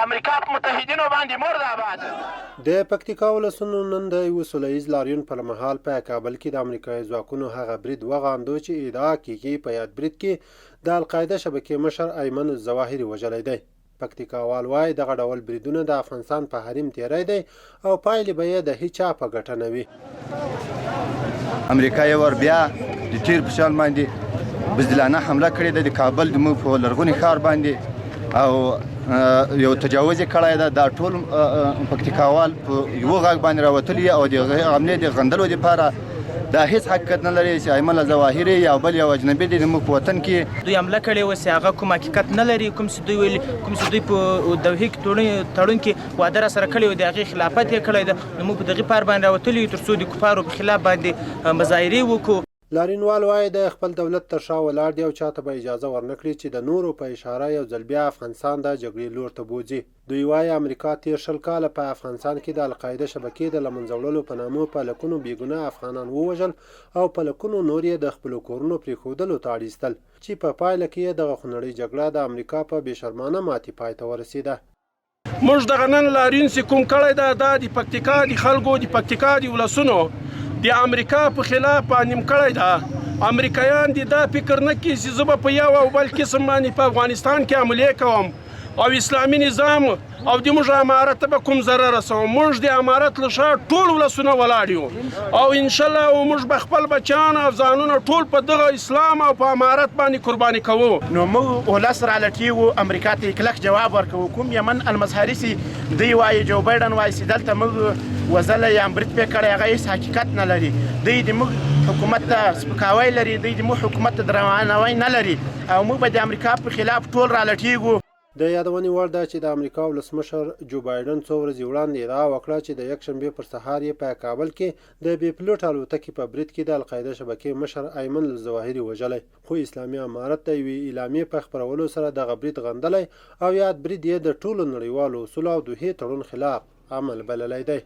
د امریکا په متحدینو باندې مرد آباد. د پکتیکا ولسونو نن د یوه سوله ییز لاریون پر مهال په کابل کې د امریکایي ځواکونو هغه برید وغندو چې ادعا کیږي په یاد برید کې د القاعده شبکې مشر ایمن الظواهري وژلی دی. پکتیکاوال وایي دغه ډول بریدونه د افغانستان په حریم تیری دی او پایلې به یې د هیچا په ګټه نه وي. امریکا یې ور بیا د تیر په شان باندې بزدلانه حمله کړې ده د کابل د موږ په لرغوني ښار باندې او یو تجاوز یې کړی ده. دا ټول پکتیکاوال په یوه غږ باندې راوتلي او د حملې د غندلو دپاره دا هیڅ حقیقت نه لري چې ایمن الظواهري یا بل یو اجنبي دی زموږ په وطن کې دوی حمله کړې وه چې هغه کوم حقیقت نه لري. کوم چې دوی ویلي کوم چې دوی په دوحې کې تړون کې واده راسره کړی و د هغې خلافت یې کړی ده. نو موږ په دغې پار باندې راوتلي یو تر څو د کفارو په خلاف باندې مظاهرې وکړو. لاریونوال وایي د خپل دولت تر شا ولاړ دی او چاته به اجازه ورنکړي چې د نورو په اشاره یو ځل بیا افغانستان د جګړې لور ته بوځي. دوی وایي امریکا تیر 20 کاله په افغانستان کې د القاعده شبکې د له منځه وړلو په نامه په لکونو بېګناه افغانان ووژل او په لکونو نور یې د خپلو کورونو پرېښودلو ته اړ ایستل چې په پایله کې یې دغه خونړۍ جګړه د امریکا په بېشرمانه ماتې پای ته ورسېده. موږ دغه نن لاریون چې کوم کړی ده دا د پکتیکا د خلکو د پکتیکا د ولسونو د امریکا په خلاف نیم کړی ده. امریکایان دي دا فکر نه کوي چې زه به په یو او بل قسم باندې په افغانستان کې حملې کوم او اسلامي نظام او د موږ امارت ته به کوم ضرر رسوم. موږ د امارت له شا ټول ولسونه ولاړ یو او انشاءالله موږ به خپل بچیان او ځانونه ټول په دغه اسلام او په امارت باندې قرباني کوو. نو موږ ولس رالټیږو امریکا ته کلک جواب ورکوو. کوم یمن المظهري چې دوی وایي جو بایډن وایي چې دلته موږ وزله یا برید پې کړی هغه هېڅ حقیقت نه لري. دوی د موږ حکومت ته سپکاوی لري. دوی د موږ حکومت ته درناوی نه لري او موږ به د امریکا په خلاف ټول رالټیږو. د یادونې وړ ده چې د امریکا ولسمشر جو بایډن څو ورځې وړاندې ادعا وکړه چې د یکشنبې پر سهار یې په کابل کې د بې پلوټ الوتکې په برید کې د القاعده شبکې مشر ایمن الظواهري وژلی، خو اسلامي امارت د یوې اعلامیې په خپرولو سره دغه برید غندلی او یاد برید یې د ټولو نړیوالو اصولو او دوحې تړون خلاف عمل بللی دی.